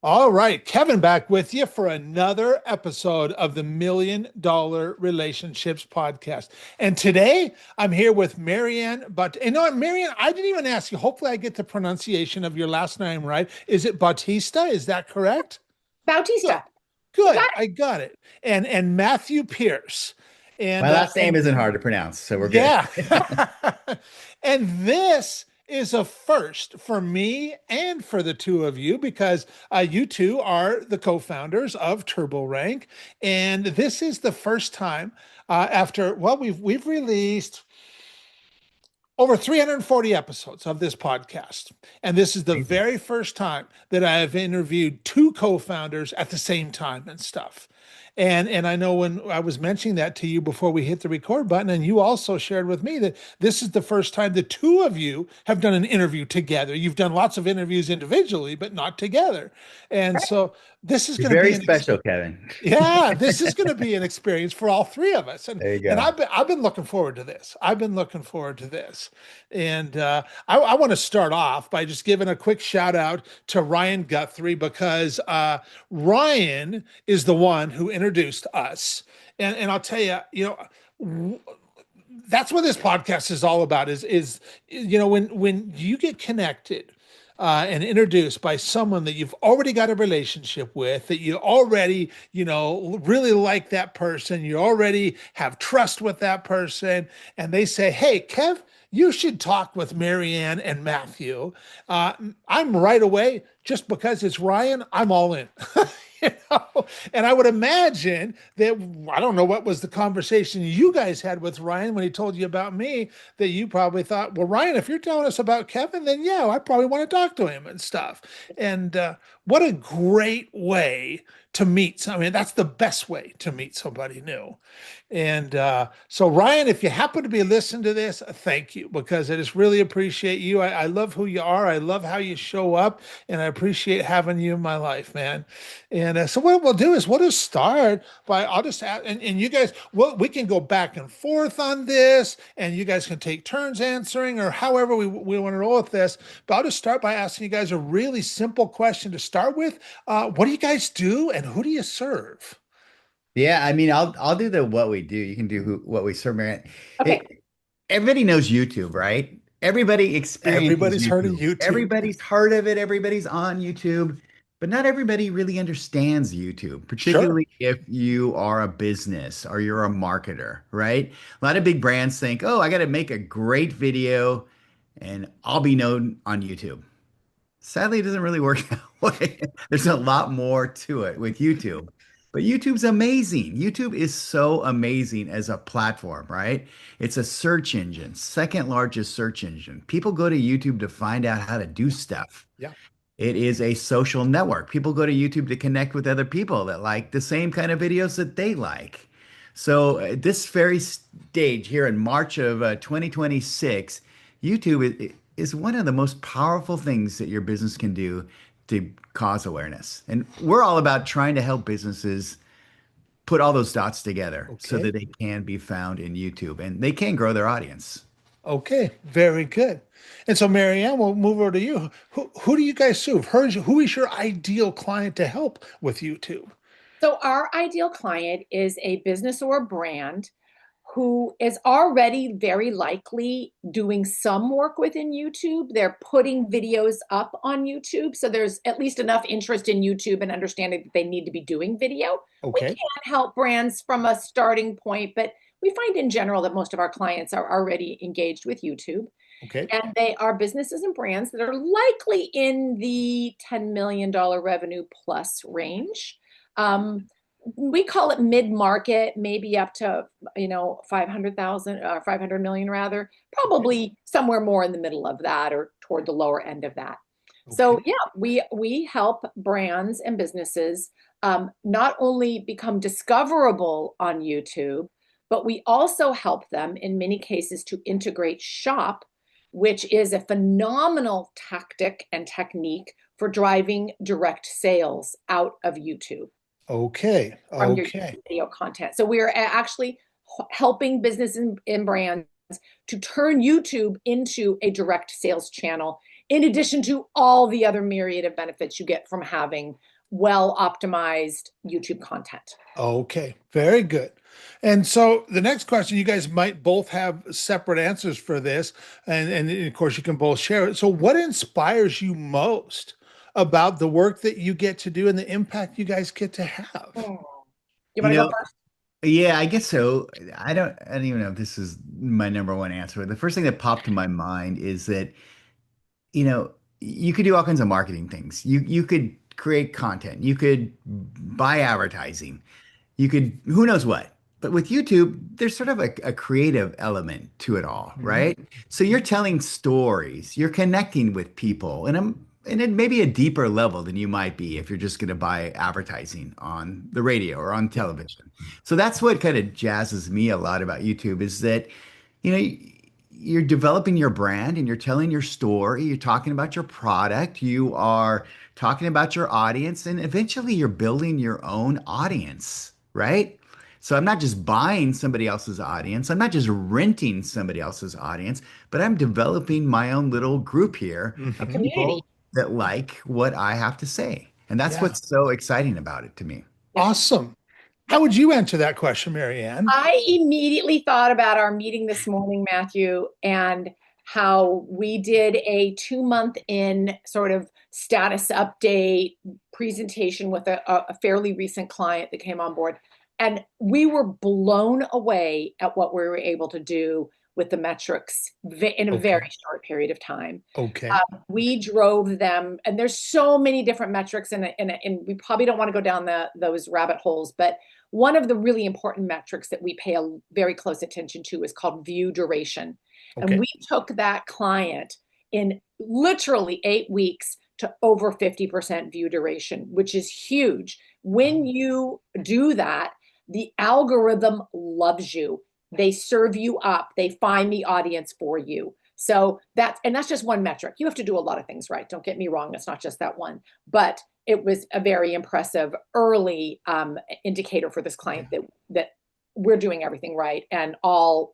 All right, Kevin back with you for another episode of the $1 Million Relationships Podcast. And today I'm here with Marianne. But you know what, Marianne, I didn't even ask you. Hopefully, I get the pronunciation of your last name right. Is it Bautista? Is that correct? Good, Bautista. You good. got I got it. And Matthew Pierce. My last name And isn't hard to pronounce, so we're good. yeah. And this is a first for me and for the two of you because you two are the co-founders of TurboRank, and this is the first time after we've released over 340 episodes of this podcast. And this is the Amazing. very first time that I have interviewed two co-founders at the same time and stuff. And I know when I was mentioning that to you before we hit the record button, and you also shared with me that this is the first time the two of you have done an interview together. You've done lots of interviews individually, but not together. And so this is You're going to be very an special, Kevin. yeah, this is going to be an experience for all three of us, and There you and go. I've been looking forward to this. I've been looking forward to this, and I want to start off by just giving a quick shout out to Ryan Guthrie because Ryan is the one who introduced us, and I'll tell you, that's what this podcast is all about. Is when you get connected and introduced by someone that you've already got a relationship with, that you already, really like that person, you already have trust with that person, and they say, "Hey, Kev, you should talk with Marianne and Matthew." I'm right away, just because it's Ryan, I'm all in. you and I would imagine that I don't know what was the conversation you guys had with Ryan when he told you about me, that you probably thought, well, Ryan, if you're telling us about Kevin, then yeah, I probably want to talk to him and stuff. And what a great way to meet. I mean, that's the best way to meet somebody new. And so, Ryan, if you happen to be listening to this, thank you because I just really appreciate you. I love who you are. I love how you show up, and I appreciate having you in my life, man. And so, what we'll do is we'll just start by I'll just ask, and you guys, well, we can go back and forth on this, and you guys can take turns answering or however we want to roll with this. But I'll just start by asking you guys a really simple question to start with. What do you guys do, and who do you serve? Yeah, I mean, I'll do the what we do. You can do what we serve, Marianne. Okay. Everybody knows YouTube, right? Everybody experiences Everybody's heard of YouTube. YouTube. Everybody's heard of it. Everybody's on YouTube, but not everybody really understands YouTube, Sure. particularly if you are a business or you're a marketer, right? A lot of big brands think, oh, I got to make a great video and I'll be known on YouTube. Sadly, it doesn't really work that way. There's a lot more to it with YouTube. But YouTube's amazing. YouTube is so amazing as a platform, right? It's a search engine, second largest search engine. People go to YouTube to find out how to do stuff. Yeah. It is a social network. People go to YouTube to connect with other people that like the same kind of videos that they like. So, at this very stage here in March of 2026, YouTube is one of the most powerful things that your business can do to cause awareness. And we're all about trying to help businesses put all those dots together so Okay. that they can be found in YouTube and they can grow their audience. Okay. Very good. And so, Marianne, we'll move over to you. Who do you guys serve? Who is your ideal client to help with YouTube? So our ideal client is a business or a brand who is already very likely doing some work within YouTube. They're putting videos up on YouTube. So there's at least enough interest in YouTube and understanding that they need to be doing video. We Okay. can't help brands from a starting point, but we find in general that most of our clients are already engaged with YouTube. Okay. And they are businesses and brands that are likely in the $10 million revenue plus range. We call it mid-market, maybe up to 500,000 or 500 million rather, Okay. probably somewhere more in the middle of that or toward the lower end of that. So Okay. yeah, we help brands and businesses not only become discoverable on YouTube, but we also help them in many cases to integrate shop, which is a phenomenal tactic and technique for driving direct sales out of YouTube Okay. from your Okay. video content. So we are actually helping businesses and brands to turn YouTube into a direct sales channel in addition to all the other myriad of benefits you get from having well optimized YouTube content. Okay, very good. And so the next question, you guys might both have separate answers for this, and of course you can both share it. So, what inspires you most about the work that you get to do and the impact you guys get to have? Hmm. You You want to go know, first? yeah, I guess so. I don't even know if this is my number one answer. But the first thing that popped to my mind is that, you know, you could do all kinds of marketing things. You could create content. You could buy advertising. You could, who knows what. But with YouTube, there's sort of a creative element to it all, Mhm. right? So you're telling stories, you're connecting with people, and it may be a deeper level than you might be if you're just going to buy advertising on the radio or on television. So that's what kind of jazzes me a lot about YouTube is that, you know, you're developing your brand and you're telling your story, you're talking about your product, you are talking about your audience, and eventually you're building your own audience, right? So I'm not just buying somebody else's audience, I'm not just renting somebody else's audience, but I'm developing my own little group here A of Mhm. community. people that like what I have to say. And that's Yeah, what's so exciting about it to me. Yep. awesome. How Yep. would you answer that question, Marianne? I immediately thought about our meeting this morning, Matthew, and how we did a 2 month in sort of status update presentation with a fairly recent client that came on board. And we were blown away at what we were able to do with the metrics in a very Okay, short period of time. okay, We drove them, and there's so many different metrics, and we probably don't want to go down those rabbit holes, but one of the really important metrics that we pay a very close attention to is called view duration. And okay. we took that client in literally 8 weeks to over 50% view duration, which is huge. When you do that, the algorithm loves you. They serve you up, they find the audience for you. So that's just one metric. You have to do a lot of things right. Don't get me wrong. It's not just that one, but it was a very impressive early indicator for this client Yeah. that we're doing everything right and all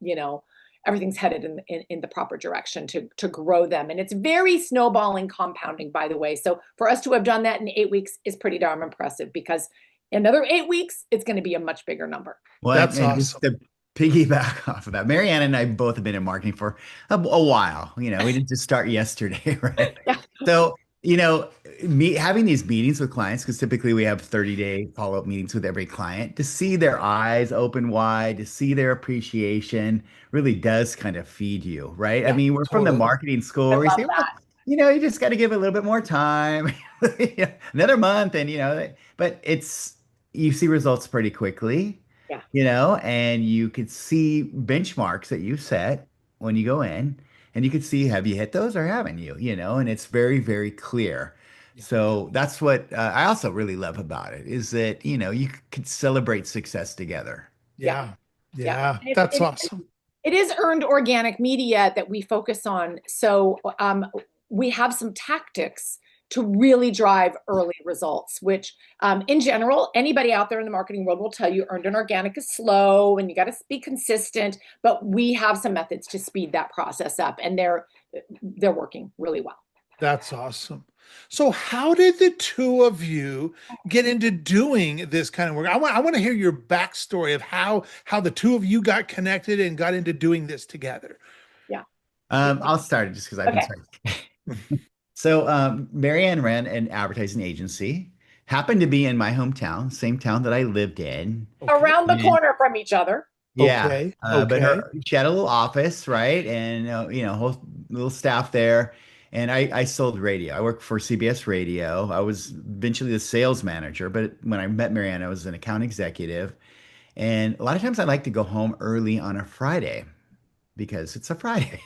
everything's headed in the proper direction to grow them. And it's very snowballing compounding, by the way. So for us to have done that in 8 weeks is pretty darn impressive because another 8 weeks, it's going to be a much bigger number. Well, That's and just awesome. to piggyback off of that, Marianne and I both have been in marketing for a while. You know, we didn't just start yesterday, right? Yeah, So, you know, me having these meetings with clients, because typically we have 30-day follow-up meetings with every client, to see their eyes open wide, to see their appreciation really does kind of feed you, right? I yeah, mean, we're from the Totally. marketing school I where we love say, well, that. you just got to give it a little bit more time, Yeah, another month, and but you see results pretty quickly, Yeah, and you could see benchmarks that you set when you go in, and you could see have you hit those or haven't you, and it's very, very clear. Yeah. So that's what I also really love about it is that, you could celebrate success together. yeah, Yeah. yeah. Yeah. And That's awesome. it is earned organic media that we focus on. So we have some tactics to really drive early results, which in general, anybody out there in the marketing world will tell you earned and organic is slow and you got to be consistent. But we have some methods to speed that process up, and they're working really well. That's awesome. So how did the two of you get into doing this kind of work? I want to hear your backstory of how the two of you got connected and got into doing this together. Yeah. I'll start it just because I've been Okay. starting. So, Marianne ran an advertising agency, happened to be in my hometown, same town that I lived in. Okay. Around the And corner from each other. yeah, Okay. but Okay. she had a little office, right? And, whole little staff there. And I sold radio. I worked for CBS Radio. I was eventually the sales manager, but when I met Marianne, I was an account executive. And a lot of times I like to go home early on a Friday because it's a Friday.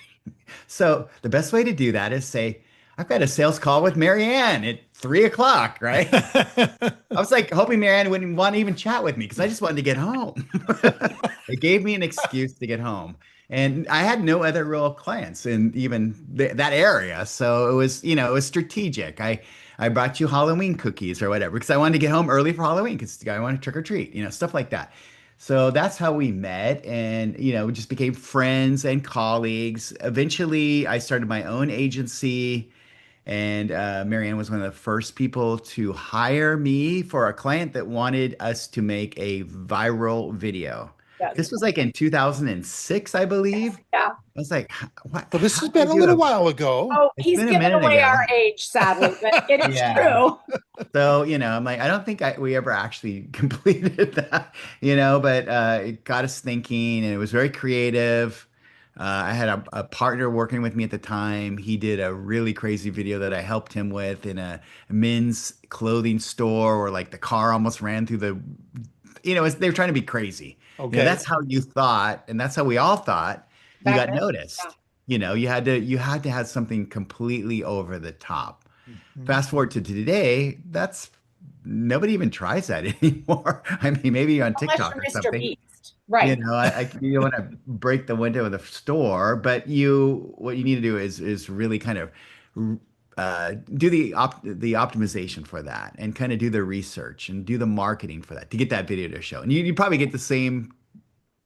So the best way to do that is say, I've got a sales call with Marianne at 3 o'clock, right? I was like hoping Marianne wouldn't want to even chat with me because I just wanted to get home. It gave me an excuse to get home. And I had no other real clients in even that area. So it was strategic. I brought you Halloween cookies or whatever because I wanted to get home early for Halloween because I wanted to trick or treat, stuff like that. So that's how we met and, we just became friends and colleagues. Eventually, I started my own agency. And Marianne was one of the first people to hire me for a client that wanted us to make a viral video. Yes. This was like in 2006, I believe. Yeah. I was like, what? So this How has do I been a do little a? while ago. Oh, It's he's been a given minute away ago. our age, sadly, but it is Yeah. true. So, I'm like, I don't think we ever actually completed that, but it got us thinking and it was very creative. I had a partner working with me at the time. He did a really crazy video that I helped him with in a men's clothing store where like the car almost ran through they were trying to be crazy. Okay. That's how you thought, and that's how we all thought you Back got then. noticed. You had to have something completely over the top. Mhm. Fast forward to today, that's nobody even tries that anymore. I mean, maybe on Unless TikTok you're or Mr. something. Beast. Right. You don't want to break the window of the store, but what you need to do is really kind of do the optimization for that, and kind of do the research and do the marketing for that to get that video to show. And you probably get the same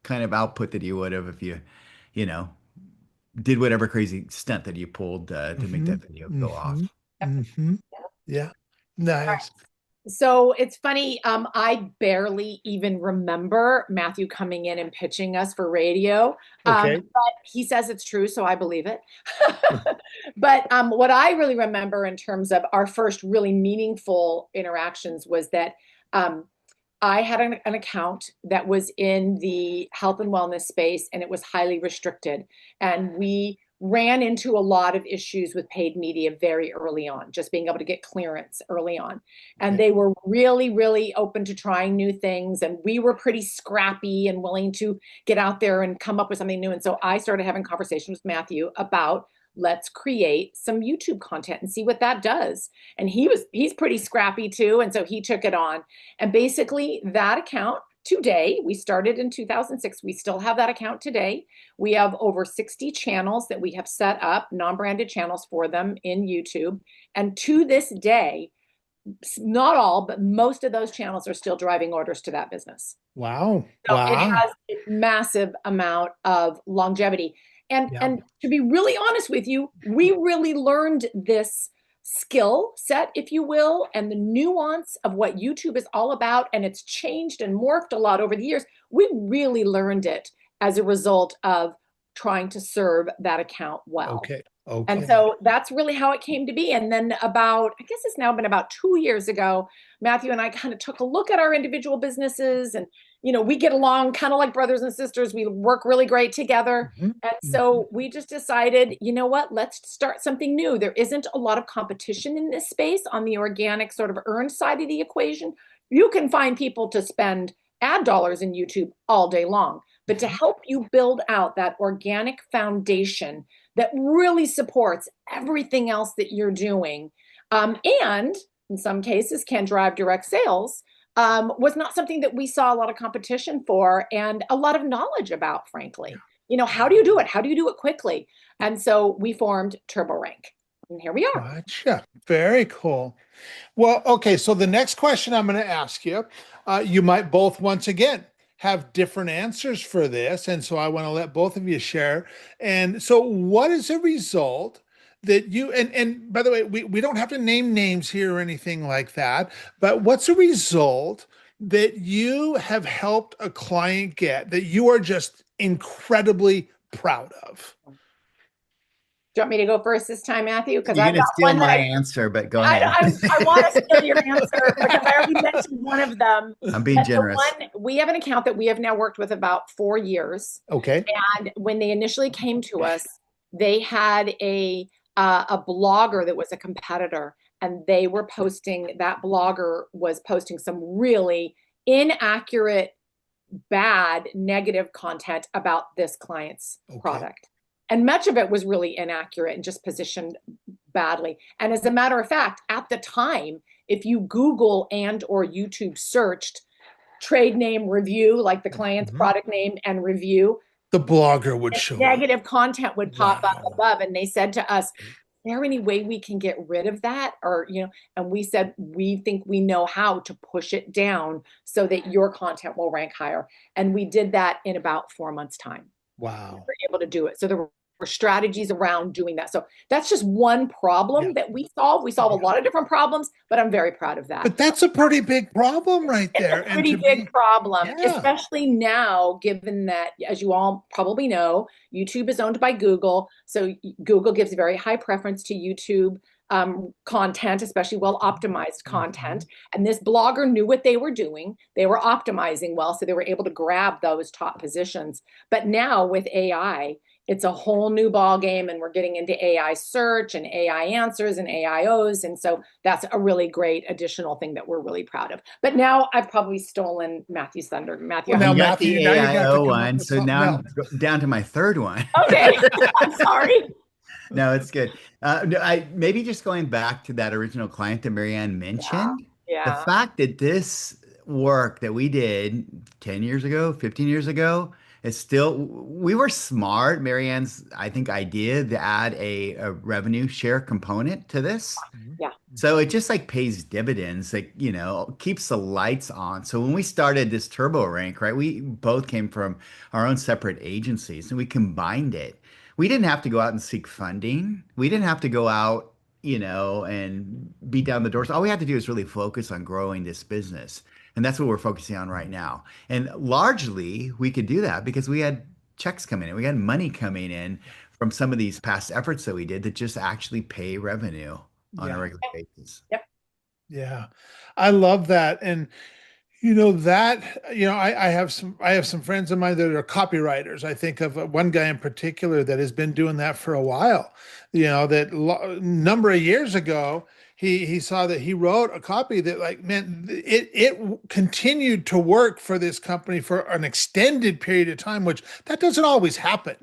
kind of output that you would have if you know, did whatever crazy stunt that you pulled to make Mhm. that video go Mhm. off. Mhm. Yeah. Nice. So it's funny. I barely even remember Matthew coming in and pitching us for radio. Okay. But he says it's true, so I believe it. But what I really remember in terms of our first really meaningful interactions was that um, I had an account that was in the health and wellness space, and it was highly restricted. And we ran into a lot of issues with paid media very early on, just being able to get clearance early on. And Okay. they were really, really open to trying new things. And we were pretty scrappy and willing to get out there and come up with something new. And so I started having conversations with Matthew about let's create some YouTube content and see what that does. And he's pretty scrappy too. And so he took it on. And basically, that account today, we started in 2006. We still have that account today. We have over 60 channels that we have set up, non branded channels for them in YouTube. And to this day, not all, but most of those channels are still driving orders to that business. Wow. So it Wow. has a massive amount of longevity. And Yeah. and to be really honest with you, we really learned this skill set, if you will, and the nuance of what YouTube is all about. And it's changed and morphed a lot over the years. We really learned it as a result of trying to serve that account well. Okay. And Okay. so that's really how it came to be. And then I guess it's now been about 2 years ago, Matthew and I kind of took a look at our individual businesses and, we get along kind of like brothers and sisters. We work really great together. Mhm. And Mhm. so we just decided, you know what, let's start something new. There isn't a lot of competition in this space on the organic sort of earned side of the equation. You can find people to spend ad dollars in YouTube all day long, but to Mhm. help you build out that organic foundation that really supports everything else that you're doing, and in some cases can drive direct sales, was not something that we saw a lot of competition for and a lot of knowledge about, Yeah. frankly. How do you do it? How do you do it quickly? And so we formed TurboRank. And here we are. Gotcha. Very cool. Well, okay. So the next question I'm going to ask you, you might both once again have different answers for this. And so I want to let both of you share. And so what is a result that and by the way, we don't have to name names here or anything like that, but what's a result that you have helped a client get that you are just incredibly proud of? Do you want me to go first this time, Matthew? Because You're I've gonna got steal one that my answer, but go I, ahead. I want to steal your answer because I already mentioned one of them. I'm being But the generous. one, we have an account that we have now worked with about 4 years. Okay. And when they initially came to us, they had a blogger that was a competitor, and that blogger was posting some really inaccurate, bad, negative content about this client's Okay. product. And much of it was really inaccurate and just positioned badly. And as a matter of fact, at the time, if you Google and or YouTube searched trade name review, like the client's Mhm. product name and review, The blogger would show up. negative content would pop up Wow. above. And they said to us, is there any way we can get rid of that? Or, and we said, we think we know how to push it down so that your tontent will rank higher. And we did that in about 4 months' time. We Wow. were able to do it. So the or strategies around doing that. So that's just one Yeah. problem that we solve. We solve a Yeah. lot of different problems, but I'm very proud of that. But that's a pretty big problem right It's there. a And to pretty big be, problem, yeah. especially now, given that, as you all probably know, YouTube is owned by Google. So Google gives very high preference to YouTube content, especially well optimized content. Mhm. And this blogger knew what they were doing. They were optimizing well, so they were able to grab those top positions. But now with AI, it's a whole new ball game, and we're getting into AI search and AI answers and AIOs, and so that's a really great additional thing that we're really proud of. But now I've probably stolen Matthew's thunder. Matthew, Well, I now, You have got Matthew, the now you're gonna have to AIO come up one, with so something now I'm else. down to my third one. okay. I'm sorry. No, it's good. No, I maybe just going back to that original client that Marianne Yeah, mentioned, the yeah, fact that this work that we did 10 years ago, 15 years ago, is still, we were smart. Marianne's, I think, idea to add a revenue share component to this. Mhm. yeah, So it just like pays dividends, like, keeps the lights on. So when we started this Turbo Rank, right, we both came from our own separate agencies and we combined it. We didn't have to go out and seek funding. We didn't have to go out, and beat down the doors. All we had to do is really focus on growing this business. And that's what we're focusing on right now. And largely we could do that because we had checks coming in. We had money coming in Yeah. from some of these past efforts that we did that just actually pay revenue on a Yeah. regular basis. yep, Yeah. I love that. And I have some friends of mine that are copywriters. I think of one guy in particular that has been doing that for a while. That number of years ago, he saw that he wrote a copy that, like, man, it continued to work for this company for an extended period of time, which that doesn't always happen.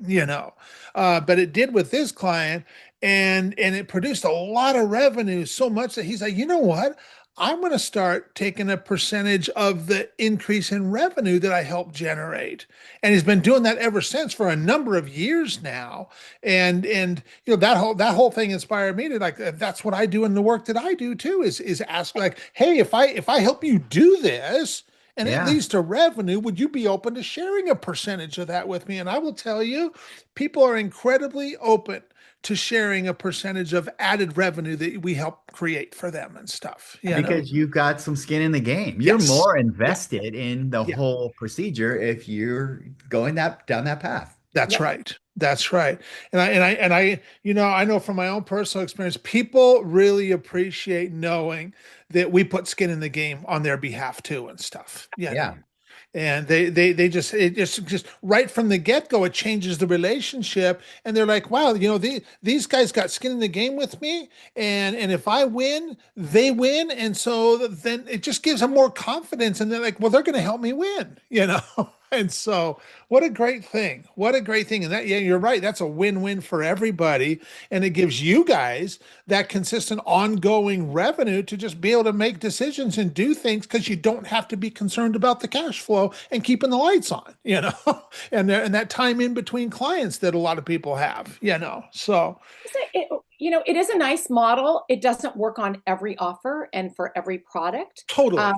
But it did with this client, and it produced a lot of revenue, so much that he's like, you know what? I'm going to start taking a percentage of the increase in revenue that I help generate. And he's been doing that ever since for a number of years now. And that whole thing inspired me to, like, that's what I do in the work that I do too, is ask, like, hey, if I help you do this and it Yeah. leads to revenue, would you be open to sharing a percentage of that with me? And I will tell you, people are incredibly open to sharing a percentage of added revenue that we help create for them and stuff. Because you've got some skin in the game. You're Yes. more Yeah. invested in the Yeah. whole procedure if you're going that down that path. That's yep, right. That's right. And I know from my own personal experience, people really appreciate knowing that we put skin in the game on their behalf too and stuff. Yeah. And they just right from the get-go, it changes the relationship, and they're like, wow, these guys got skin in the game with me, and if I win, they win, and so then it just gives them more confidence, and they're like, well, they're going to help me win. And so what a great thing. What a great thing. And that, yeah, you're right, that's a win-win for everybody, and it gives you guys that consistent ongoing revenue to just be able to make decisions and do things, because you don't have to be concerned about the cash flow and keeping the lights on. And that time in between clients that a lot of people have. So it is a nice model. It doesn't work on every offer and for every product. Um, totally.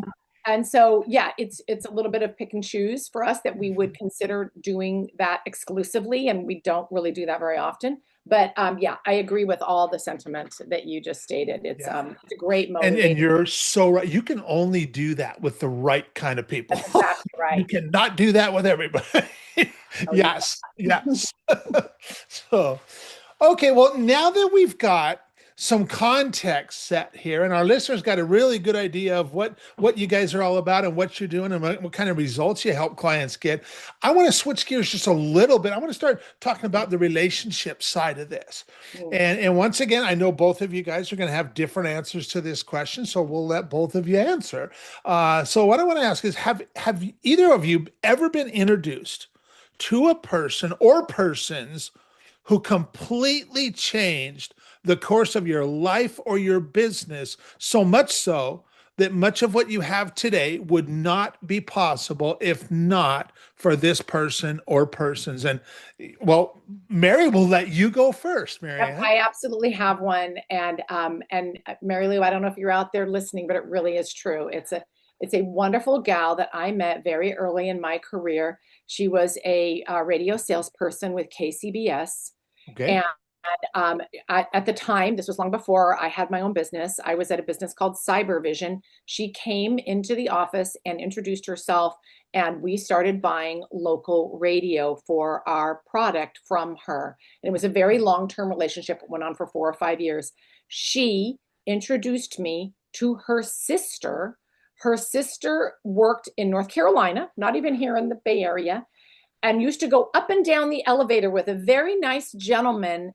and so, yeah, it's a little bit of pick and choose for us that we would consider doing that exclusively, and we don't really do that very often. But yeah, I agree with all the sentiment that you just stated. Yeah. It's a great And motivator. you're so right. You can only do that with the right kind of people. That's exactly You right. cannot do that with everybody. Oh, you Yes, yes. So, okay, well, now that we've got some context set here, and our listeners got a really good idea of what you guys are all about and what you're doing and what kind of results you help clients get, I want to switch gears just a little bit. I want to start talking about the relationship side of this. Mm. And once again, I know both of you guys are going to have different answers to this question, so we'll let both of you answer. So what I want to ask is, have either of you ever been introduced to a person or persons who completely changed the course of your life or your business, so much so that much of what you have today would not be possible if not for this person or persons? And, well, Mary, will let you go first, Mary Yep, Ann. I absolutely have one, and Mary Lou, I don't know if you're out there listening, but it really is true. It's a wonderful gal that I met very early in my career. She was a radio salesperson with KCBS, Okay. Um, at the time, this was long before I had my own business. I was at a business called Cybervision. She came into the office and introduced herself, and we started buying local radio for our product from her. And it was a very long-term relationship. It went on for 4 or 5 years. She introduced me to her sister. Her sister worked in North Carolina, not even here in the Bay Area, and used to go up and down the elevator with a very nice gentleman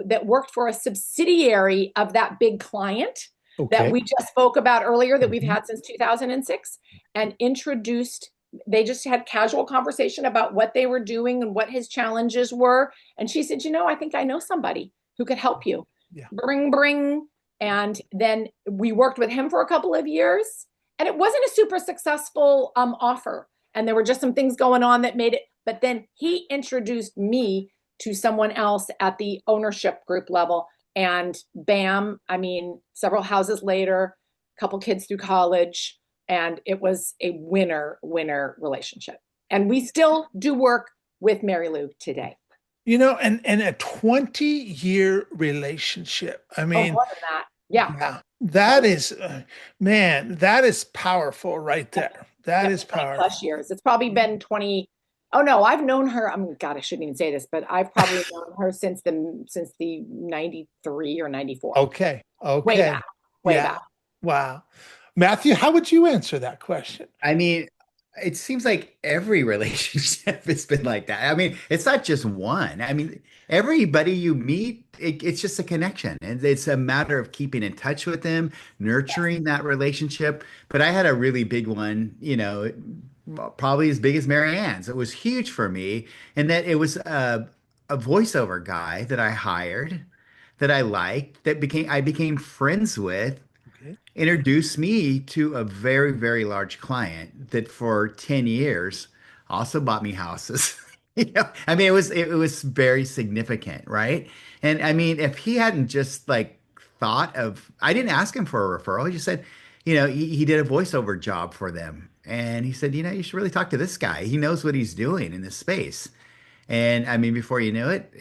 that worked for a subsidiary of that big client that Okay. we just spoke about earlier, that we've Mhm. had since 2006, and introduced. They just had casual conversation about what they were doing and what his challenges were. And she said, I think I know somebody who could help you. Yeah. Bring. And then we worked with him for a couple of years, and it wasn't a super successful offer. And there were just some things going on that made it. But then he introduced me to someone else at the ownership group level. And bam, I mean, several houses later, a couple kids through college, and it was a winner relationship. And we still do work with Mary Lou today. And a 20-year relationship. I Oh, mean, more than that. Yeah. yeah, that is, man, that is powerful right there. That Yep, is 20 plus powerful. years. It's probably been 20. Oh no, I've known her. I mean, God, I shouldn't even say this, but I've probably known her since the 93 or 94. Okay. Way Okay. back, way Yeah. back. Wow. Matthew, how would you answer that question? I mean, it seems like every relationship has been like that. I mean, it's not just one. I mean, everybody you meet, it's just a connection. And it's a matter of keeping in touch with them, nurturing that relationship. But I had a really big one, probably as big as Mary Ann's. It was huge for me. And that it was a voiceover guy that I hired that I liked, I became friends with, Okay. introduced me to a very, very large client that for 10 years also bought me houses. I mean, it was very significant, right? And I mean, if he hadn't just like thought of, I didn't ask him for a referral. He just said, he did a voiceover job for them. And he said, you should really talk to this guy. He knows what he's doing in this space. And I mean, before you knew it,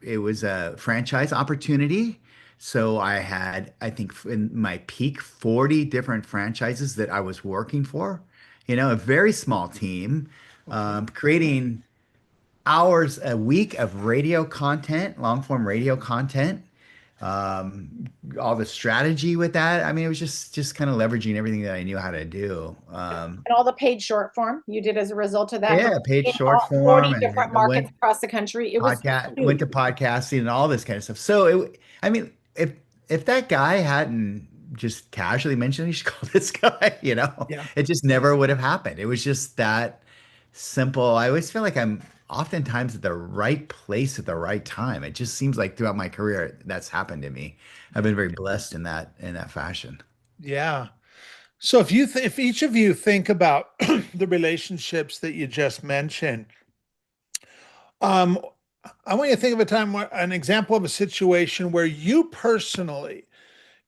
it was a franchise opportunity. So I had, I think, in my peak, 40 different franchises that I was working for. A very small team, Okay. creating hours a week of radio content, long form radio content, all the strategy with that. I mean, it was just kind of leveraging everything that I knew how to do. And all the paid short form you did as a result of that, Yeah, paid in short all form 40 and different I markets went across the country. It was podcast went huge. to podcasting and all this kind of stuff. So I mean, if that guy hadn't just casually mentioned you should call this guy, Yeah. it just never would have happened. It was just that simple. I always feel like I'm oftentimes at the right place at the right time. It just seems like throughout my career that's happened to me. I've been very blessed in that fashion. Yeah. So if each of you think about the relationships that you just mentioned, um, I want you to think of a time where an example of a situation where you personally,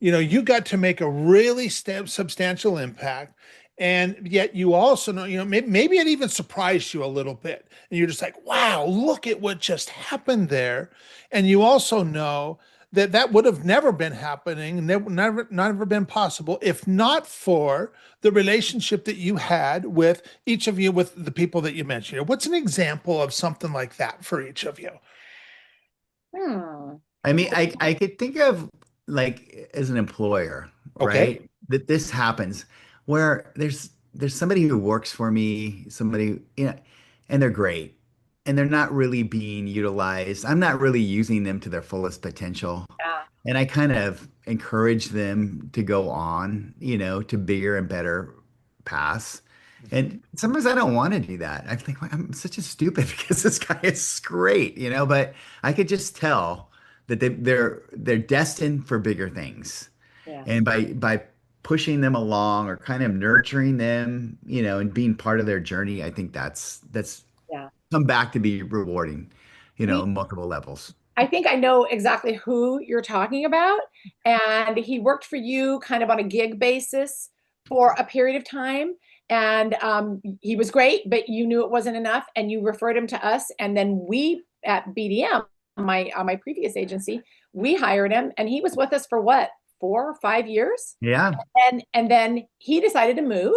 you got to make a really substantial impact. And yet you also know, maybe it even surprised you a little bit. And you're just like, wow, look at what just happened there. And you also know that that would have never been happening, never been possible if not for the relationship that you had with each of you, with the people that you mentioned. What's an example of something like that for each of you? Hmm. I mean, I could think of like as an employer, Okay. right? That this happens where there's somebody who works for me, somebody, and they're great and they're not really being utilized. I'm not really using them to their fullest potential. Yeah. And I kind of encourage them to go on, to bigger and better paths. Mhm. And sometimes I don't want to do that. I think "Well, I'm such a stupid because this guy is great, but I could just tell that they're destined for bigger things. Yeah. And by pushing them along or kind of nurturing them, and being part of their journey, I think that's Yeah. come back to be rewarding, We on multiple levels. I think I know exactly who you're talking about. And he worked for you kind of on a gig basis for a period of time. And he was great, but you knew it wasn't enough. And you referred him to us. And then we at BDM on my previous agency. We hired him, and he was with us for what, 4 or 5 years, Yeah. and then he decided to move,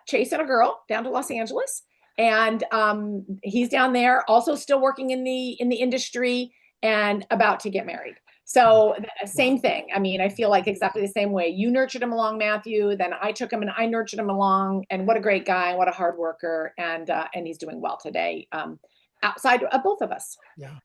chasing a girl down to Los Angeles, and he's down there, also still working in the industry, and about to get married. So same thing. I mean, I feel like exactly the same way. You nurtured him along, Matthew. Then I took him and I nurtured him along. And what a great guy! What a hard worker! And he's doing well today. Outside of both of us. Yeah.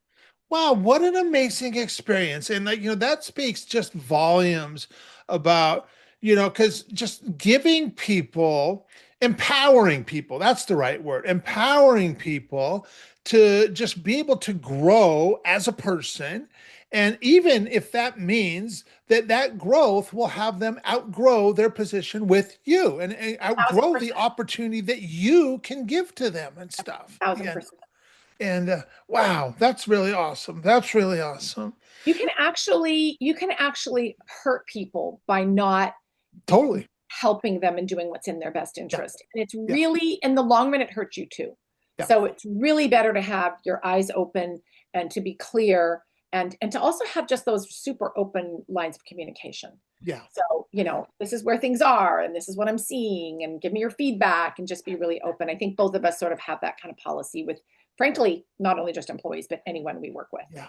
Wow, what an amazing experience. And like, that speaks just volumes about, because just giving people, empowering people, that's the right word, empowering people to just be able to grow as a person. And even if that means that growth will have them outgrow their position with you and Thousand outgrow the percent. opportunity that you can give to them and stuff. Thousand And percent. wow, that's really awesome. That's really awesome. You can actually hurt people by not Totally. helping them and doing what's in their best Yeah. interest. And it's Yeah. really, in the long run, it hurts you too. Yeah. So it's really better to have your eyes open and to be clear, and to also have just those super open lines of communication. Yeah. So, this is where things are, and this is what I'm seeing, and give me your feedback, and just be really open. I think both of us sort of have that kind of policy with, frankly, not only just employees, but anyone we work with. Yeah.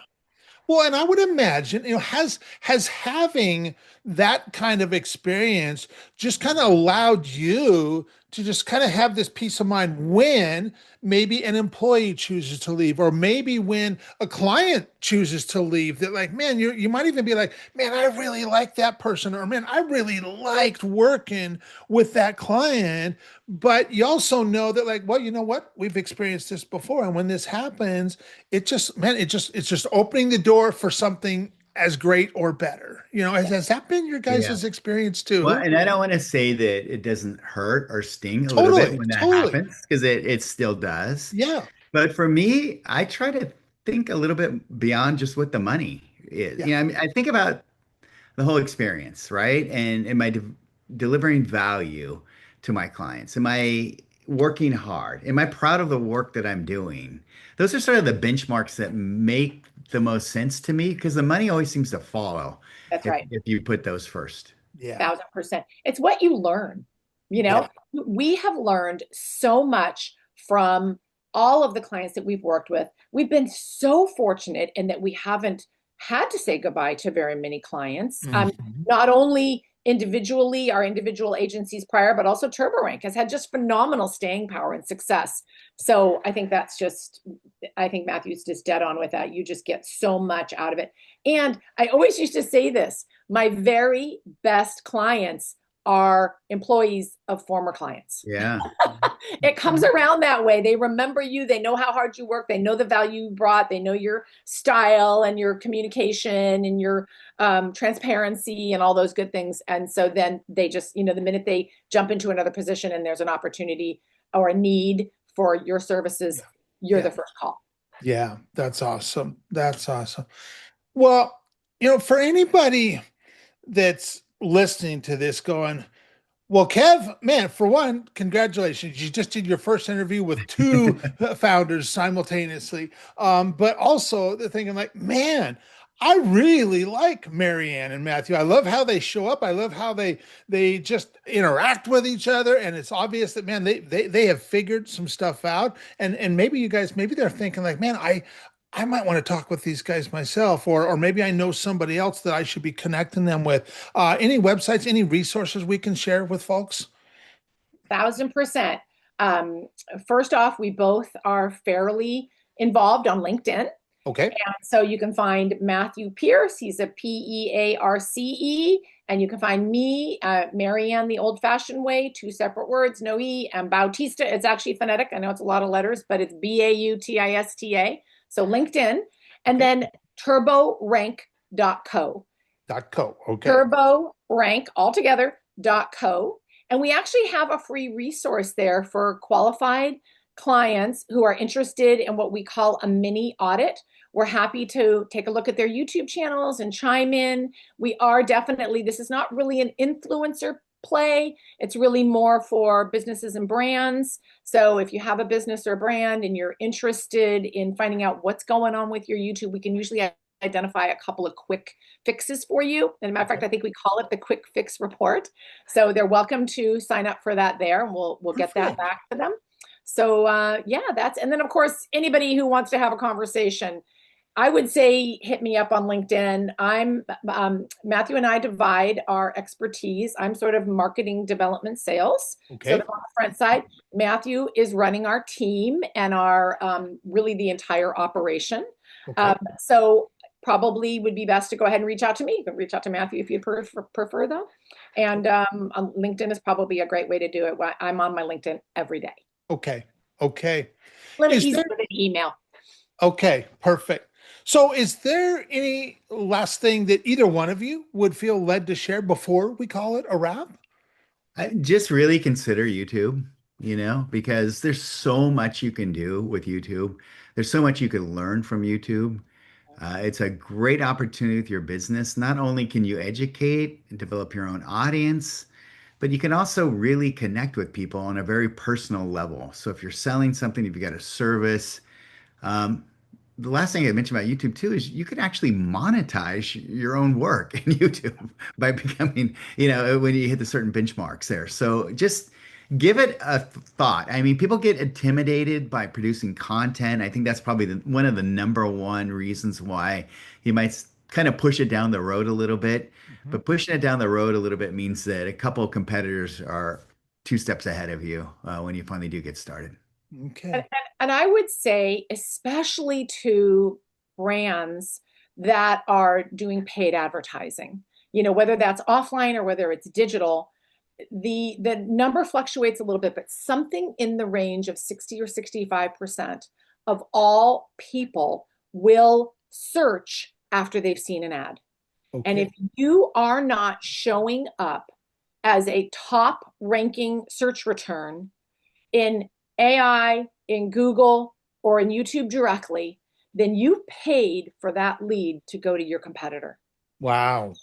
Well, and I would imagine, has having that kind of experience just kind of allowed you to just kind of have this peace of mind when maybe an employee chooses to leave, or maybe when a client chooses to leave, that like, man, you might even be like, man, I really like that person, or man, I really liked working with that client. But you also know that like, well, you know what? We've experienced this before. And when this happens, it's just opening the door for something as great or better. Has that been your Yeah. guys' experience Well, too? and I don't want to say that it doesn't hurt or sting a little bit Totally, when that totally. happens, because it still does. Yeah, But for me, I try to think a little bit beyond just what the money is. yeah, I mean, I think about the whole experience, right? And am I delivering value to my clients? Am I working hard? Am I proud of the work that I'm doing? Those are sort of the benchmarks that make the most sense to me, because the money always seems to follow That's if right. if you put those first. yeah, 1,000%. It's what you learn. You yeah, know, we have learned so much from all of the clients that we've worked with. We've been so fortunate in that we haven't had to say goodbye to very many clients. mhm, Not only individually, our individual agencies prior, but also TurboRank has had just phenomenal staying power and success. So I think Matthew's just dead on with that. You just get so much out of it. And I always used to say this, my very best clients are employees of former clients. Yeah. It comes around that way. They remember you. They know how hard you work. They know the value you brought. They know your style and your communication and your transparency and all those good things. And so then they just, the minute they jump into another position and there's an opportunity or a need for your services, yeah, you're yeah, the first call. yeah. That's awesome. That's awesome. Well, for anybody that's listening to this going, well, Kev, man, for one, congratulations. You just did your first interview with two founders simultaneously. But also the thinking like, man, I really like Marianne and Matthew. I love how they show up. I love how they just interact with each other. And it's obvious that, man, they have figured some stuff out. And maybe you guys, maybe they're thinking like, man, I might want to talk with these guys myself, or maybe I know somebody else that I should be connecting them with. Any websites, any resources we can share with folks? 1,000%. Um, First off, we both are fairly involved on LinkedIn. Okay. And so you can find Matthew Pierce. He's a Pearce. And you can find me, Marianne, the old fashioned way, two separate words, no E, and Bautista. It's actually phonetic. I know it's a lot of letters, but it's Bautista. So LinkedIn. And Okay. then turborank.co. .co. Okay. TurboRank altogether.co. And we actually have a free resource there for qualified clients who are interested in what we call a mini audit. We're happy to take a look at their YouTube channels and chime in. We are definitely, this is not really an influencer play. It's really more for businesses and brands. So if you have a business or a brand and you're interested in finding out what's going on with your YouTube, we can usually identify a couple of quick fixes for you. And as a matter of fact, I think we call it the quick fix report. So they're welcome to sign up for that there, and we'll get that Perfect. back to them. So yeah, and then of course, anybody who wants to have a conversation, I would say hit me up on LinkedIn. I'm Matthew and I divide our expertise. I'm sort of marketing development sales. So Okay. on the front side, Matthew is running our team and our really the entire operation. Okay. So probably would be best to go ahead and reach out to me. You can reach out to Matthew if you prefer though. And LinkedIn is probably a great way to do it. I'm on my LinkedIn every day. Okay. Okay. A little Is easier there, than email. okay, perfect. So is there any last thing that either one of you would feel led to share before we call it a wrap? I just really consider YouTube, because there's so much you can do with YouTube. There's so much you can learn from YouTube. It's a great opportunity with your business. Not only can you educate and develop your own audience, but you can also really connect with people on a very personal level. So if you're selling something, if you got a service, um, the last thing I mentioned about YouTube too is you can actually monetize your own work in YouTube by becoming, when you hit the certain benchmarks there. So just give it a thought. I mean, people get intimidated by producing content. I think that's probably one of the number one reasons why you might kind of push it down the road a little bit. Mhm. But pushing it down the road a little bit means that a couple of competitors are two steps ahead of you when you finally do get started. And, Okay. and I would say, especially to brands that are doing paid advertising, whether that's offline or whether it's digital, the number fluctuates a little bit, but something in the range of 60 or 65% of all people will search after they've seen an ad. And if Okay. you are not showing up as a top ranking search return in AI, in Google, or in YouTube directly, then you paid for that lead to go to your competitor. Wow.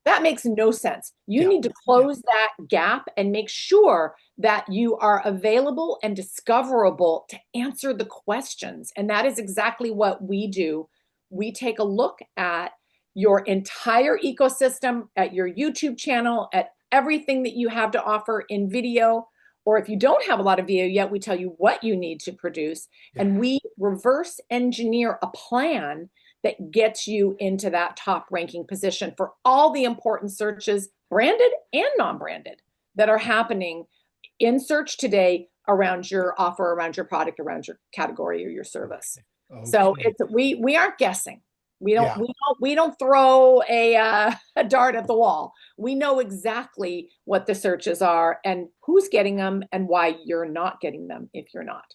That makes no sense. You Yeah. need to close that gap and make sure that you are available and discoverable to answer the questions. And that is exactly what we do. We take a look at your entire ecosystem, at your YouTube channel, at everything that you have to offer in video. Or if you don't have a lot of video yet, we tell you what you need to produce. Yeah. And we reverse engineer a plan that gets you into that top ranking position for all the important searches, branded and non-branded, that are happening in search today around your offer, around your product, around your category or your service. So Okay. it's we aren't guessing. We don't Yeah. we don't we don't throw a dart at the wall. We know exactly what the searches are and who's getting them and why you're not getting them if you're not.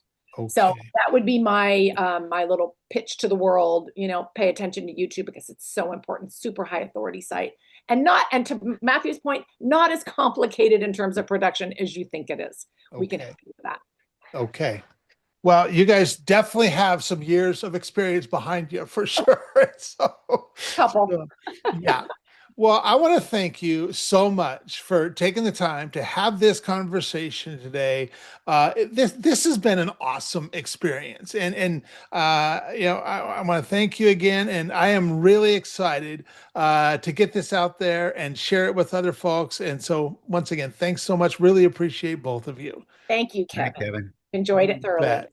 So Okay. that would be my my little pitch to the world. Pay attention to YouTube because it's so important. Super high authority site, and to Matthew's point, not as complicated in terms of production as you think it is. We can Okay. help you with that. Okay. Well, you guys definitely have some years of experience behind you for sure. So, Couple. so, yeah. Well, I want to thank you so much for taking the time to have this conversation today. This has been an awesome experience, and I want to thank you again. And I am really excited to get this out there and share it with other folks. And so, once again, thanks so much. Really appreciate both of you. Thank you, All right, Kevin. Kevin. Enjoyed You it thoroughly. bet.